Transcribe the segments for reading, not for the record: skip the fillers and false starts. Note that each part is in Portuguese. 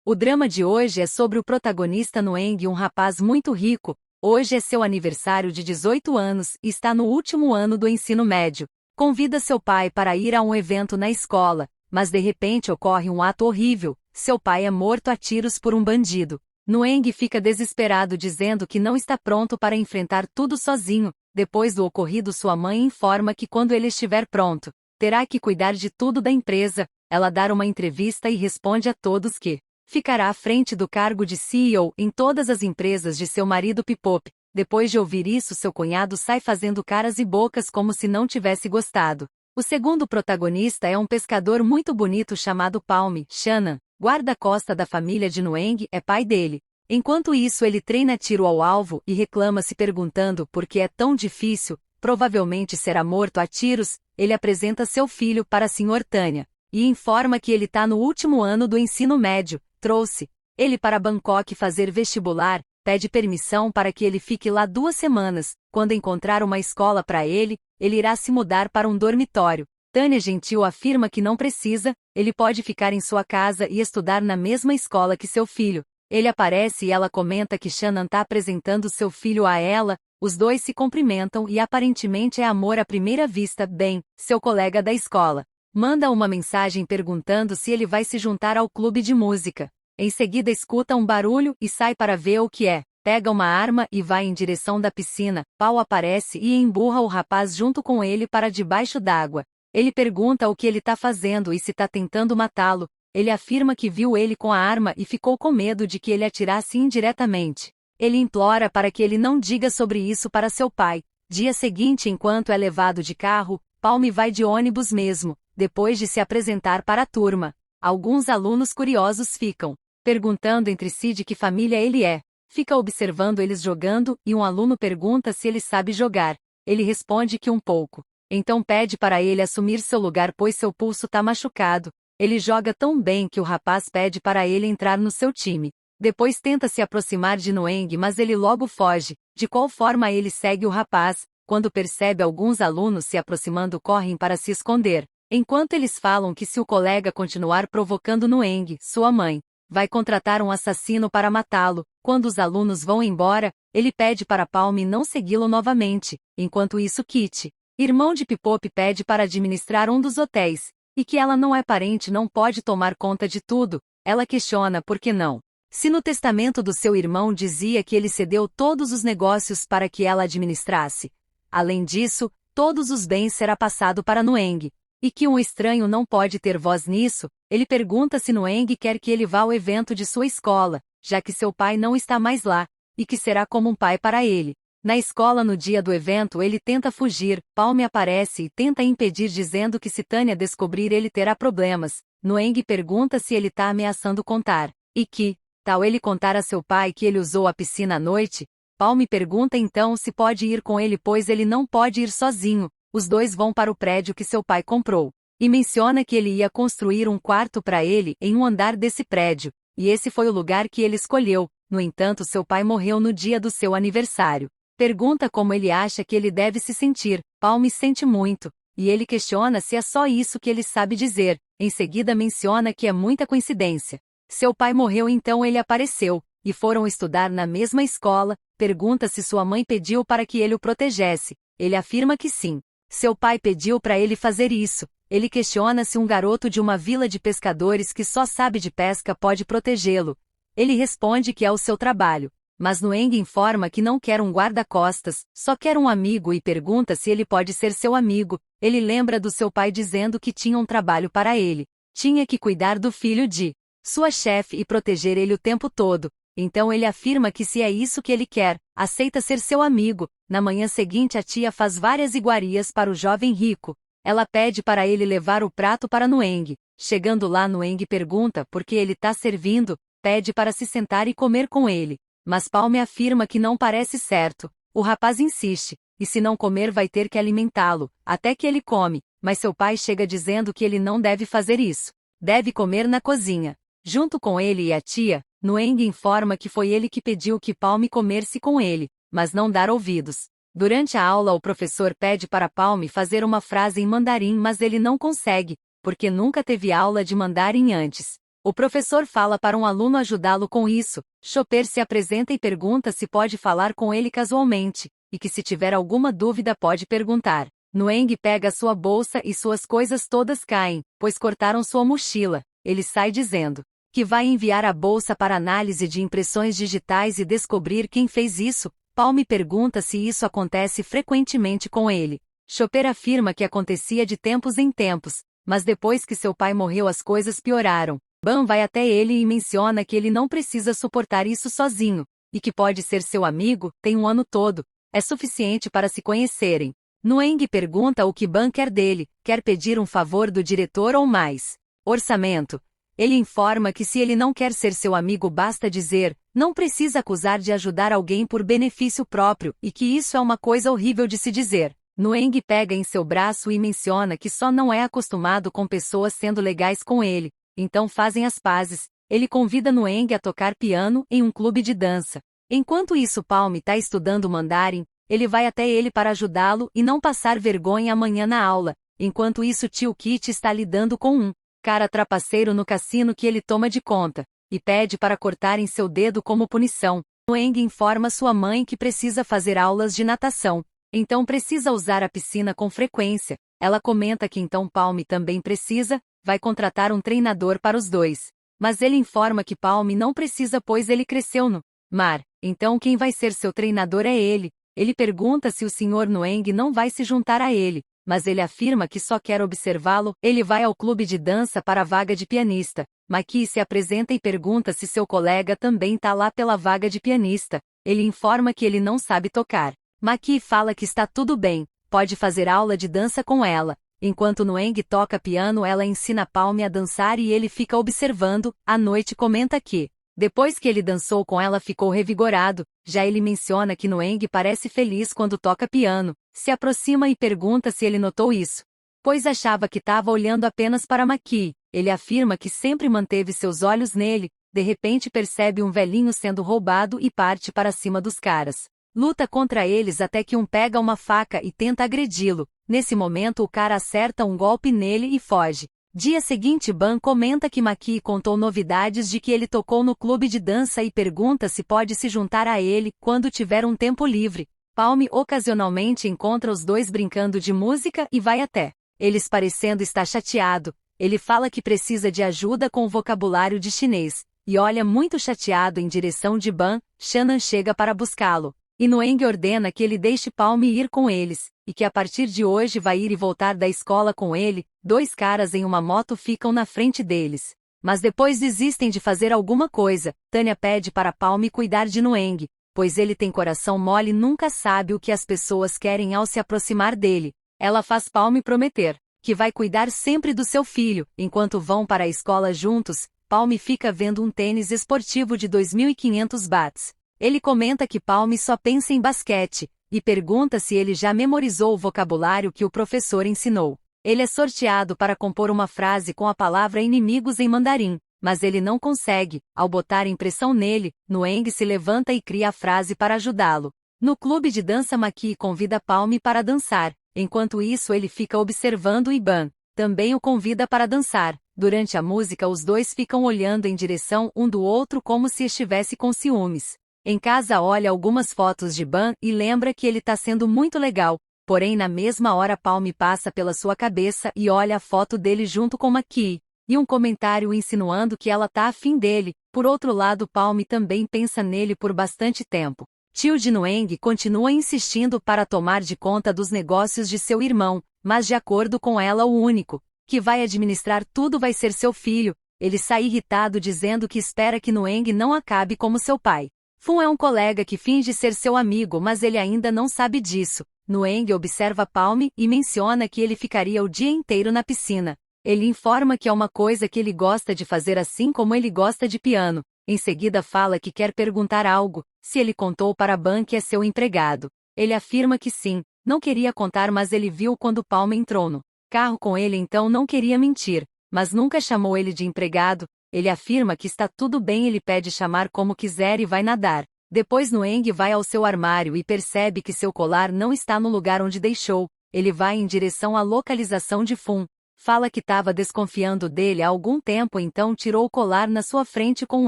O drama de hoje é sobre o protagonista Noeng, um rapaz muito rico. Hoje é seu aniversário de 18 anos e está no último ano do ensino médio. Convida seu pai para ir a um evento na escola, mas de repente ocorre um ato horrível. Seu pai é morto a tiros por um bandido. Noeng fica desesperado dizendo que não está pronto para enfrentar tudo sozinho. Depois do ocorrido, sua mãe informa que quando ele estiver pronto, terá que cuidar de tudo da empresa. Ela dá uma entrevista e responde a todos que ficará à frente do cargo de CEO em todas as empresas de seu marido Pipop. Depois de ouvir isso, seu cunhado sai fazendo caras e bocas como se não tivesse gostado. O segundo protagonista é um pescador muito bonito chamado Palm. Shannon, guarda-costa da família de Noeng, é pai dele. Enquanto isso, ele treina tiro ao alvo e reclama, se perguntando por que é tão difícil. Provavelmente será morto a tiros. Ele apresenta seu filho para a Sr. Tanya e informa que ele está no último ano do ensino médio. Trouxe ele para Bangkok fazer vestibular, pede permissão para que ele fique lá 2 semanas. Quando encontrar uma escola para ele, ele irá se mudar para um dormitório. Tanya Gentil afirma que não precisa, ele pode ficar em sua casa e estudar na mesma escola que seu filho. Ele aparece e ela comenta que Shannon está apresentando seu filho a ela. Os dois se cumprimentam e aparentemente é amor à primeira vista. Ben, seu colega da escola, manda uma mensagem perguntando se ele vai se juntar ao clube de música. Em seguida escuta um barulho e sai para ver o que é. Pega uma arma e vai em direção da piscina. Paul aparece e empurra o rapaz junto com ele para debaixo d'água. Ele pergunta o que ele está fazendo e se está tentando matá-lo. Ele afirma que viu ele com a arma e ficou com medo de que ele atirasse indiretamente. Ele implora para que ele não diga sobre isso para seu pai. Dia seguinte, enquanto é levado de carro, Palm vai de ônibus mesmo. Depois de se apresentar para a turma, alguns alunos curiosos ficam perguntando entre si de que família ele é. Fica observando eles jogando e um aluno pergunta se ele sabe jogar. Ele responde que um pouco. Então pede para ele assumir seu lugar pois seu pulso está machucado. Ele joga tão bem que o rapaz pede para ele entrar no seu time. Depois tenta se aproximar de Noeng, mas ele logo foge. De qual forma ele segue o rapaz? Quando percebe alguns alunos se aproximando, correm para se esconder. Enquanto eles falam que se o colega continuar provocando Noeng, sua mãe vai contratar um assassino para matá-lo. Quando os alunos vão embora, ele pede para Palm não segui-lo novamente. Enquanto isso, Kit, irmão de Pipop, pede para administrar um dos hotéis, e que ela não é parente, não pode tomar conta de tudo. Ela questiona por que não. Se no testamento do seu irmão dizia que ele cedeu todos os negócios para que ela administrasse. Além disso, todos os bens será passado para Noeng. E que um estranho não pode ter voz nisso. Ele pergunta se Noeng quer que ele vá ao evento de sua escola, já que seu pai não está mais lá, e que será como um pai para ele. Na escola, no dia do evento, ele tenta fugir. Palm aparece e tenta impedir, dizendo que se Tanya descobrir ele terá problemas. Noeng pergunta se ele está ameaçando contar, e que tal ele contar a seu pai que ele usou a piscina à noite. Palm pergunta então se pode ir com ele pois ele não pode ir sozinho. Os dois vão para o prédio que seu pai comprou, e menciona que ele ia construir um quarto para ele em um andar desse prédio, e esse foi o lugar que ele escolheu. No entanto, seu pai morreu no dia do seu aniversário. Pergunta como ele acha que ele deve se sentir. Palm sente muito, e ele questiona se é só isso que ele sabe dizer. Em seguida menciona que é muita coincidência. Seu pai morreu, então ele apareceu, e foram estudar na mesma escola. Pergunta se sua mãe pediu para que ele o protegesse. Ele afirma que sim. Seu pai pediu para ele fazer isso. Ele questiona se um garoto de uma vila de pescadores que só sabe de pesca pode protegê-lo. Ele responde que é o seu trabalho. Mas Noeng informa que não quer um guarda-costas, só quer um amigo e pergunta se ele pode ser seu amigo. Ele lembra do seu pai dizendo que tinha um trabalho para ele. Tinha que cuidar do filho de sua chefe e proteger ele o tempo todo. Então ele afirma que se é isso que ele quer, aceita ser seu amigo. Na manhã seguinte, a tia faz várias iguarias para o jovem rico. Ela pede para ele levar o prato para Noeng. Chegando lá, Noeng pergunta por que ele está servindo, pede para se sentar e comer com ele. Mas Palm afirma que não parece certo. O rapaz insiste, e se não comer vai ter que alimentá-lo, até que ele come, mas seu pai chega dizendo que ele não deve fazer isso. Deve comer na cozinha. Junto com ele e a tia, Noeng informa que foi ele que pediu que Palm comesse com ele, mas não dar ouvidos. Durante a aula, o professor pede para Palm fazer uma frase em mandarim, mas ele não consegue, porque nunca teve aula de mandarim antes. O professor fala para um aluno ajudá-lo com isso. Chopper se apresenta e pergunta se pode falar com ele casualmente, e que se tiver alguma dúvida pode perguntar. Noeng pega sua bolsa e suas coisas todas caem, pois cortaram sua mochila. Ele sai dizendo que vai enviar a bolsa para análise de impressões digitais e descobrir quem fez isso. Palm pergunta se isso acontece frequentemente com ele. Chopper afirma que acontecia de tempos em tempos, mas depois que seu pai morreu as coisas pioraram. Ban vai até ele e menciona que ele não precisa suportar isso sozinho, e que pode ser seu amigo, tem um ano todo, é suficiente para se conhecerem. Noeng pergunta o que Ban quer dele, quer pedir um favor do diretor ou mais orçamento. Ele informa que se ele não quer ser seu amigo basta dizer, não precisa acusar de ajudar alguém por benefício próprio, e que isso é uma coisa horrível de se dizer. Noeng pega em seu braço e menciona que só não é acostumado com pessoas sendo legais com ele, então fazem as pazes. Ele convida Noeng a tocar piano em um clube de dança. Enquanto isso Palm está estudando mandarim, ele vai até ele para ajudá-lo e não passar vergonha amanhã na aula. Enquanto isso tio Kit está lidando com um cara trapaceiro no cassino que ele toma de conta, e pede para cortarem seu dedo como punição. Noeng informa sua mãe que precisa fazer aulas de natação, então precisa usar a piscina com frequência. Ela comenta que então Palm também precisa, vai contratar um treinador para os dois. Mas ele informa que Palm não precisa pois ele cresceu no mar, então quem vai ser seu treinador é ele. Ele pergunta se o Sr. Noeng não vai se juntar a ele, mas ele afirma que só quer observá-lo. Ele vai ao clube de dança para a vaga de pianista. Maki se apresenta e pergunta se seu colega também está lá pela vaga de pianista. Ele informa que ele não sabe tocar. Maki fala que está tudo bem, pode fazer aula de dança com ela. Enquanto Noeng toca piano ela ensina Palm a dançar e ele fica observando. À noite comenta que, depois que ele dançou com ela ficou revigorado. Já ele menciona que Noeng parece feliz quando toca piano. Se aproxima e pergunta se ele notou isso, pois achava que estava olhando apenas para Maki. Ele afirma que sempre manteve seus olhos nele. De repente percebe um velhinho sendo roubado e parte para cima dos caras. Luta contra eles até que um pega uma faca e tenta agredi-lo. Nesse momento o cara acerta um golpe nele e foge. Dia seguinte Ban comenta que Maki contou novidades de que ele tocou no clube de dança e pergunta se pode se juntar a ele quando tiver um tempo livre. Palm ocasionalmente encontra os dois brincando de música e vai até eles parecendo estar chateado. Ele fala que precisa de ajuda com o vocabulário de chinês, e olha muito chateado em direção de Ban. Shannon chega para buscá-lo, e Noeng ordena que ele deixe Palm ir com eles, e que a partir de hoje vai ir e voltar da escola com ele. Dois caras em uma moto ficam na frente deles, mas depois desistem de fazer alguma coisa. Tanya pede para Palm cuidar de Noeng, pois ele tem coração mole e nunca sabe o que as pessoas querem ao se aproximar dele. Ela faz Palm prometer que vai cuidar sempre do seu filho. Enquanto vão para a escola juntos, Palm fica vendo um tênis esportivo de 2.500 bahts. Ele comenta que Palm só pensa em basquete, e pergunta se ele já memorizou o vocabulário que o professor ensinou. Ele é sorteado para compor uma frase com a palavra inimigos em mandarim, mas ele não consegue. Ao botar impressão nele, Noeng se levanta e cria a frase para ajudá-lo. No clube de dança Maki convida Palm para dançar. Enquanto isso ele fica observando e Ban também o convida para dançar. Durante a música os dois ficam olhando em direção um do outro como se estivesse com ciúmes. Em casa olha algumas fotos de Ban e lembra que ele tá sendo muito legal, porém na mesma hora Palm passa pela sua cabeça e olha a foto dele junto com Maki, e um comentário insinuando que ela tá afim dele. Por outro lado Palm também pensa nele por bastante tempo. Tio de Noeng continua insistindo para tomar de conta dos negócios de seu irmão, mas de acordo com ela o único que vai administrar tudo vai ser seu filho. Ele sai irritado dizendo que espera que Noeng não acabe como seu pai. Fun é um colega que finge ser seu amigo mas ele ainda não sabe disso. Noeng observa Palm e menciona que ele ficaria o dia inteiro na piscina. Ele informa que é uma coisa que ele gosta de fazer assim como ele gosta de piano. Em seguida fala que quer perguntar algo, se ele contou para Ban que é seu empregado. Ele afirma que sim, não queria contar mas ele viu quando Palm entrou no carro com ele então não queria mentir, mas nunca chamou ele de empregado. Ele afirma que está tudo bem, ele pede chamar como quiser e vai nadar. Depois Noeng vai ao seu armário e percebe que seu colar não está no lugar onde deixou. Ele vai em direção à localização de Fun. Fala que estava desconfiando dele há algum tempo, então tirou o colar na sua frente com um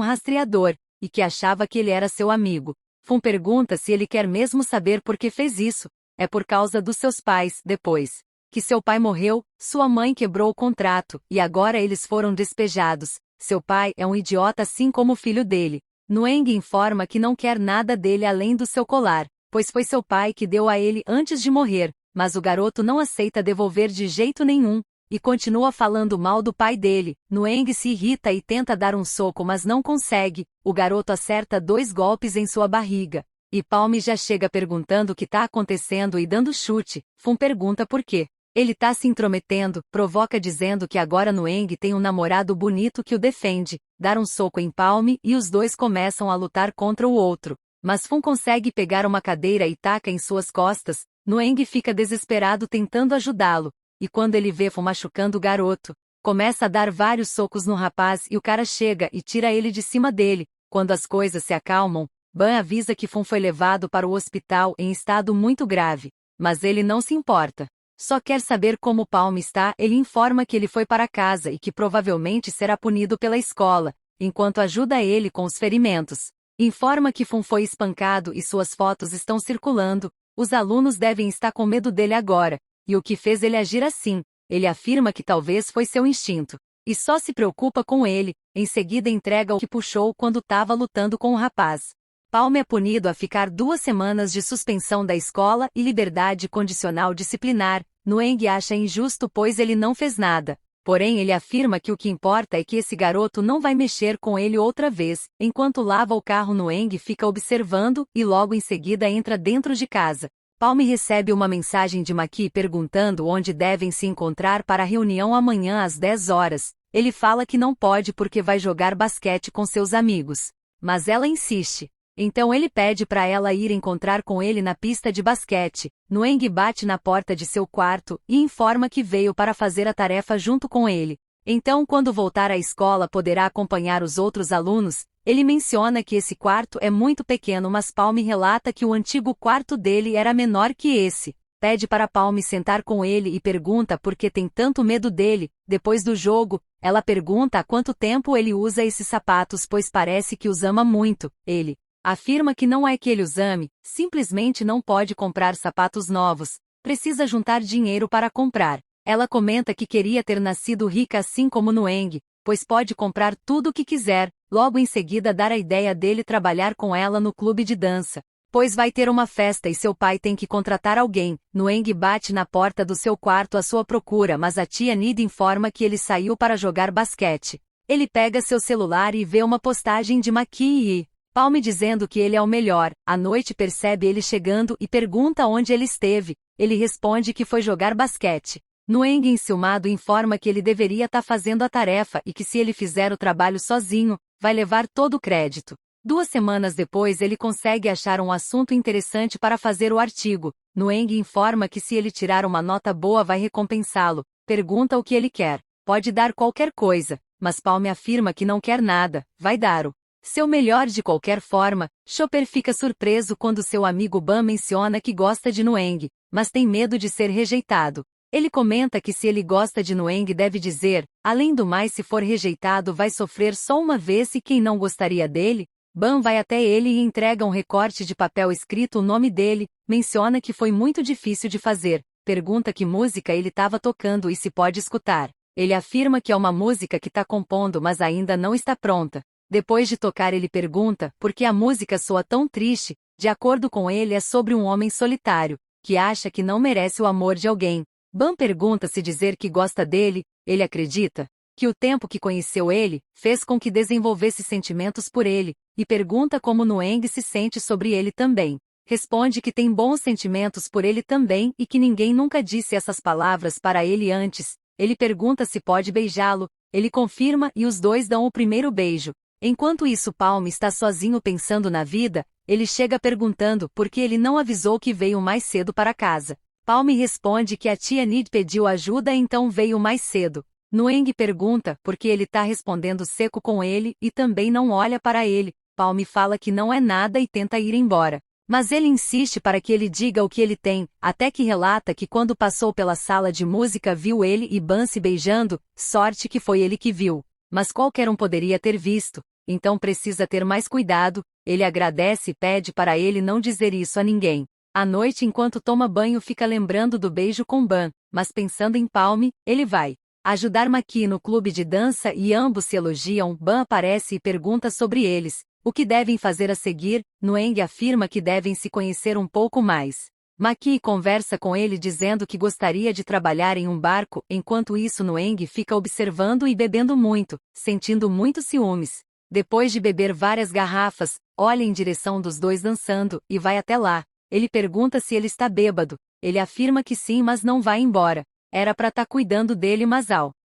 rastreador, e que achava que ele era seu amigo. Fum pergunta se ele quer mesmo saber por que fez isso. É por causa dos seus pais. Depois que seu pai morreu, sua mãe quebrou o contrato, e agora eles foram despejados. Seu pai é um idiota assim como o filho dele. Nueng informa que não quer nada dele além do seu colar, pois foi seu pai que deu a ele antes de morrer, mas o garoto não aceita devolver de jeito nenhum, e continua falando mal do pai dele. Nueng se irrita e tenta dar um soco, mas não consegue. O garoto acerta 2 golpes em sua barriga. E Palm já chega perguntando o que tá acontecendo e dando chute. Fum pergunta por quê. Ele tá se intrometendo, provoca dizendo que agora Nueng tem um namorado bonito que o defende, dar um soco em Palm e os dois começam a lutar contra o outro. Mas Fum consegue pegar uma cadeira e taca em suas costas. Nueng fica desesperado tentando ajudá-lo, e quando ele vê Fum machucando o garoto, começa a dar vários socos no rapaz e o cara chega e tira ele de cima dele. Quando as coisas se acalmam, Ban avisa que Fum foi levado para o hospital em estado muito grave, mas ele não se importa. Só quer saber como Palm está. Ele informa que ele foi para casa e que provavelmente será punido pela escola, enquanto ajuda ele com os ferimentos. Informa que Fum foi espancado e suas fotos estão circulando. Os alunos devem estar com medo dele agora, e o que fez ele agir assim. Ele afirma que talvez foi seu instinto, e só se preocupa com ele. Em seguida entrega o que puxou quando estava lutando com o rapaz. Palm é punido a ficar 2 semanas de suspensão da escola e liberdade condicional disciplinar. Nueng acha injusto pois ele não fez nada. Porém ele afirma que o que importa é que esse garoto não vai mexer com ele outra vez. Enquanto lava o carro, Nueng fica observando e logo em seguida entra dentro de casa. Palm recebe uma mensagem de Maki perguntando onde devem se encontrar para a reunião amanhã às 10 horas. Ele fala que não pode porque vai jogar basquete com seus amigos. Mas ela insiste. Então ele pede para ela ir encontrar com ele na pista de basquete. Nueng bate na porta de seu quarto e informa que veio para fazer a tarefa junto com ele. Então, quando voltar à escola, poderá acompanhar os outros alunos. Ele menciona que esse quarto é muito pequeno, mas Palm relata que o antigo quarto dele era menor que esse. Pede para Palm sentar com ele e pergunta por que tem tanto medo dele. Depois do jogo, ela pergunta há quanto tempo ele usa esses sapatos, pois parece que os ama muito. Ele afirma que não é que ele os ame, simplesmente não pode comprar sapatos novos, precisa juntar dinheiro para comprar. Ela comenta que queria ter nascido rica assim como Nueng, pois pode comprar tudo o que quiser. Logo em seguida dar a ideia dele trabalhar com ela no clube de dança, pois vai ter uma festa e seu pai tem que contratar alguém. Nueng bate na porta do seu quarto à sua procura, mas a tia Nid informa que ele saiu para jogar basquete. Ele pega seu celular e vê uma postagem de Maki e Palm dizendo que ele é o melhor. À noite percebe ele chegando e pergunta onde ele esteve. Ele responde que foi jogar basquete. Nueng, enciumado, informa que ele deveria estar fazendo a tarefa e que se ele fizer o trabalho sozinho, vai levar todo o crédito. 2 semanas depois ele consegue achar um assunto interessante para fazer o artigo. Nueng informa que se ele tirar uma nota boa vai recompensá-lo. Pergunta o que ele quer. Pode dar qualquer coisa, mas Palm afirma que não quer nada, vai dar o seu melhor de qualquer forma. Chopper fica surpreso quando seu amigo Ban menciona que gosta de Nueng, mas tem medo de ser rejeitado. Ele comenta que se ele gosta de Nueng deve dizer, além do mais, se for rejeitado vai sofrer só uma vez e quem não gostaria dele? Ban vai até ele e entrega um recorte de papel escrito o nome dele, menciona que foi muito difícil de fazer, pergunta que música ele estava tocando e se pode escutar. Ele afirma que é uma música que está compondo mas ainda não está pronta. Depois de tocar ele pergunta por que a música soa tão triste. De acordo com ele é sobre um homem solitário, que acha que não merece o amor de alguém. Ban pergunta se dizer que gosta dele. Ele acredita que o tempo que conheceu ele fez com que desenvolvesse sentimentos por ele, e pergunta como Nueng se sente sobre ele também. Responde que tem bons sentimentos por ele também e que ninguém nunca disse essas palavras para ele antes. Ele pergunta se pode beijá-lo. Ele confirma e os dois dão o primeiro beijo. Enquanto isso, Palm está sozinho pensando na vida. Ele chega perguntando por que ele não avisou que veio mais cedo para casa. Palm responde que a tia Nid pediu ajuda então veio mais cedo. Nueng pergunta por que ele está respondendo seco com ele e também não olha para ele. Palm fala que não é nada e tenta ir embora. Mas ele insiste para que ele diga o que ele tem, até que relata que quando passou pela sala de música viu ele e Ban se beijando, sorte que foi ele que viu. Mas qualquer um poderia ter visto, então precisa ter mais cuidado. Ele agradece e pede para ele não dizer isso a ninguém. À noite, enquanto toma banho, fica lembrando do beijo com Ban, mas pensando em Palm, ele vai ajudar Maki no clube de dança e ambos se elogiam. Ban aparece e pergunta sobre eles, o que devem fazer a seguir. Noeng afirma que devem se conhecer um pouco mais. Maki conversa com ele dizendo que gostaria de trabalhar em um barco, enquanto isso Noeng fica observando e bebendo muito, sentindo muitos ciúmes. Depois de beber várias garrafas, olha em direção dos dois dançando, e vai até lá. Ele pergunta se ele está bêbado. Ele afirma que sim, mas não vai embora. Era pra tá cuidando dele, mas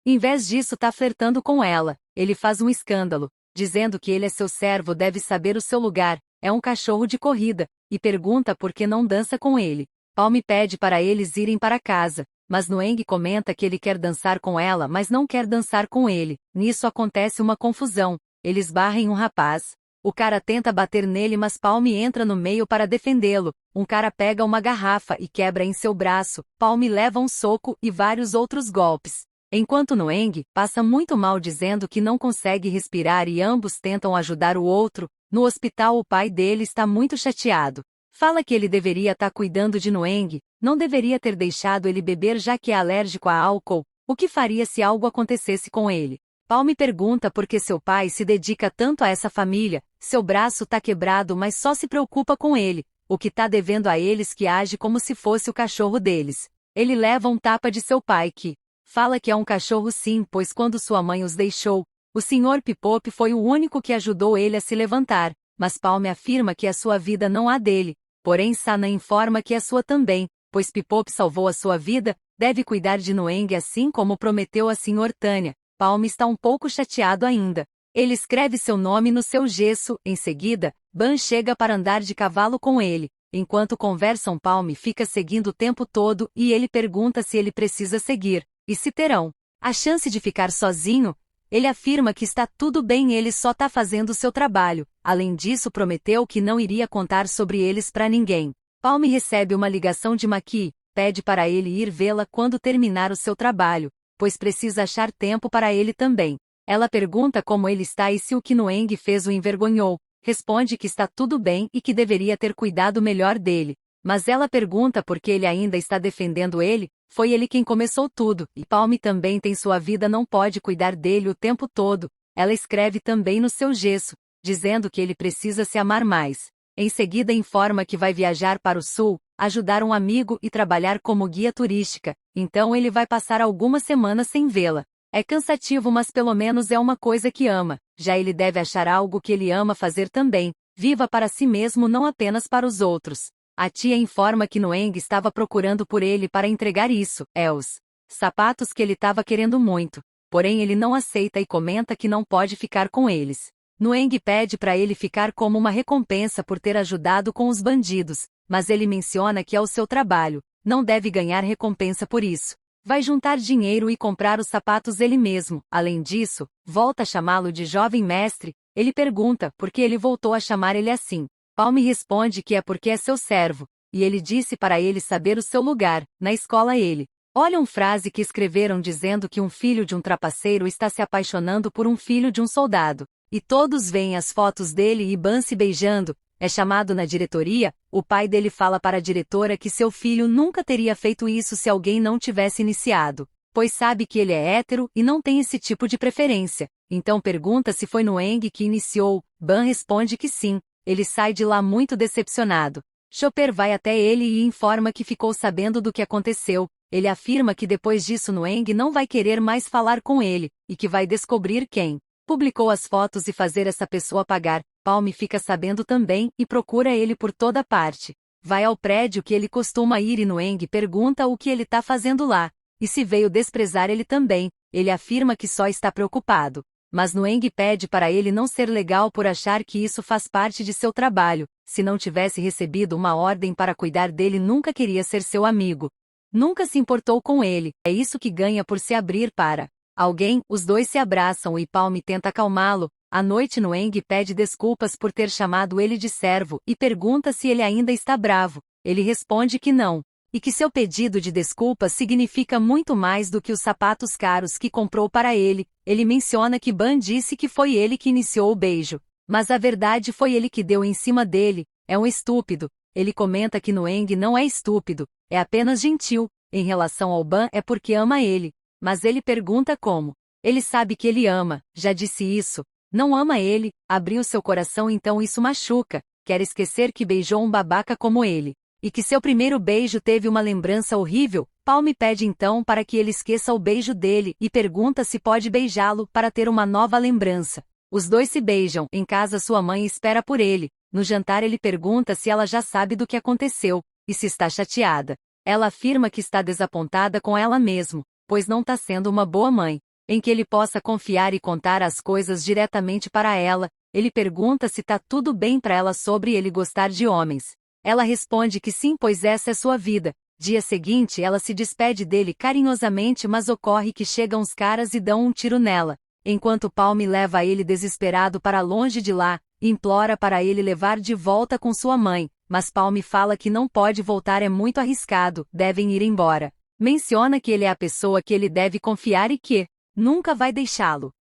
em vez disso tá flertando com ela. Ele faz um escândalo, dizendo que ele é seu servo, deve saber o seu lugar, é um cachorro de corrida, e pergunta por que não dança com ele. Palm pede para eles irem para casa, mas Noeng comenta que ele quer dançar com ela, mas não quer dançar com ele. Nisso acontece uma confusão. Eles barrem um rapaz. O cara tenta bater nele, mas Palm entra no meio para defendê-lo. Um cara pega uma garrafa e quebra em seu braço. Palm leva um soco e vários outros golpes. Enquanto Noeng passa muito mal dizendo que não consegue respirar e ambos tentam ajudar o outro, no hospital o pai dele está muito chateado. Fala que ele deveria estar cuidando de Noeng, não deveria ter deixado ele beber já que é alérgico a álcool. O que faria se algo acontecesse com ele? Palm pergunta por que seu pai se dedica tanto a essa família. Seu braço tá quebrado, mas só se preocupa com ele, o que tá devendo a eles, que age como se fosse o cachorro deles. Ele leva um tapa de seu pai que fala que é um cachorro sim, pois quando sua mãe os deixou, o Sr. Pipop foi o único que ajudou ele a se levantar, mas Palm afirma que a sua vida não há dele, porém Sana informa que é sua também, pois Pipop salvou a sua vida, deve cuidar de Noeng assim como prometeu a Sr. Tanya. Palm está um pouco chateado ainda. Ele escreve seu nome no seu gesso. Em seguida, Ban chega para andar de cavalo com ele. Enquanto conversam, Palm fica seguindo o tempo todo e ele pergunta se ele precisa seguir, e se terão a chance de ficar sozinho. Ele afirma que está tudo bem, ele só está fazendo seu trabalho. Além disso, prometeu que não iria contar sobre eles para ninguém. Palm recebe uma ligação de Maki, pede para ele ir vê-la quando terminar o seu trabalho, pois precisa achar tempo para ele também. Ela pergunta como ele está e se o que Noeng fez o envergonhou. Responde que está tudo bem e que deveria ter cuidado melhor dele. Mas ela pergunta por que ele ainda está defendendo ele. Foi ele quem começou tudo, e Palm também tem sua vida, não pode cuidar dele o tempo todo. Ela escreve também no seu gesso, dizendo que ele precisa se amar mais. Em seguida informa que vai viajar para o sul, ajudar um amigo e trabalhar como guia turística, então ele vai passar algumas semanas sem vê-la. É cansativo, mas pelo menos é uma coisa que ama. Já ele deve achar algo que ele ama fazer também. Viva para si mesmo, não apenas para os outros. A tia informa que Noeng estava procurando por ele para entregar isso, os sapatos que ele estava querendo muito. Porém ele não aceita e comenta que não pode ficar com eles. Noeng pede para ele ficar como uma recompensa por ter ajudado com os bandidos, mas ele menciona que é o seu trabalho, não deve ganhar recompensa por isso. Vai juntar dinheiro e comprar os sapatos ele mesmo. Além disso, volta a chamá-lo de jovem mestre. Ele pergunta por que ele voltou a chamar ele assim. Palm responde que é porque é seu servo, e ele disse para ele saber o seu lugar. Na escola ele olha uma frase que escreveram dizendo que um filho de um trapaceiro está se apaixonando por um filho de um soldado, e todos veem as fotos dele e Ban se beijando. É chamado na diretoria. O pai dele fala para a diretora que seu filho nunca teria feito isso se alguém não tivesse iniciado, pois sabe que ele é hétero e não tem esse tipo de preferência. Então pergunta se foi Noeng que iniciou. Ban responde que sim. Ele sai de lá muito decepcionado. Chopper vai até ele e informa que ficou sabendo do que aconteceu. Ele afirma que depois disso Noeng não vai querer mais falar com ele, e que vai descobrir quem publicou as fotos e fazer essa pessoa pagar. Palm fica sabendo também e procura ele por toda parte. Vai ao prédio que ele costuma ir e Noeng pergunta o que ele está fazendo lá, e se veio desprezar ele também. Ele afirma que só está preocupado. Mas Noeng pede para ele não ser legal por achar que isso faz parte de seu trabalho. Se não tivesse recebido uma ordem para cuidar dele, nunca queria ser seu amigo. Nunca se importou com ele. É isso que ganha por se abrir para alguém. Os dois se abraçam e Palm tenta acalmá-lo. À noite Noeng pede desculpas por ter chamado ele de servo e pergunta se ele ainda está bravo. Ele responde que não, e que seu pedido de desculpas significa muito mais do que os sapatos caros que comprou para ele. Ele menciona que Ban disse que foi ele que iniciou o beijo, mas a verdade foi ele que deu em cima dele. É um estúpido. Ele comenta que Noeng não é estúpido, é apenas gentil. Em relação ao Ban é porque ama ele, mas ele pergunta como. Ele sabe que ele ama, já disse isso. Não ama ele, abriu seu coração, então isso machuca. Quer esquecer que beijou um babaca como ele, e que seu primeiro beijo teve uma lembrança horrível. Palme pede então para que ele esqueça o beijo dele e pergunta se pode beijá-lo para ter uma nova lembrança. Os dois se beijam. Em casa sua mãe espera por ele. No jantar ele pergunta se ela já sabe do que aconteceu, e se está chateada. Ela afirma que está desapontada com ela mesma, pois não está sendo uma boa mãe, em que ele possa confiar e contar as coisas diretamente para ela. Ele pergunta se está tudo bem para ela sobre ele gostar de homens. Ela responde que sim, pois essa é sua vida. Dia seguinte ela se despede dele carinhosamente, mas ocorre que chegam os caras e dão um tiro nela. Enquanto Palme leva ele desesperado para longe de lá, implora para ele levar de volta com sua mãe, mas Palme fala que não pode voltar, é muito arriscado, devem ir embora. Menciona que ele é a pessoa que ele deve confiar e que nunca vai deixá-lo.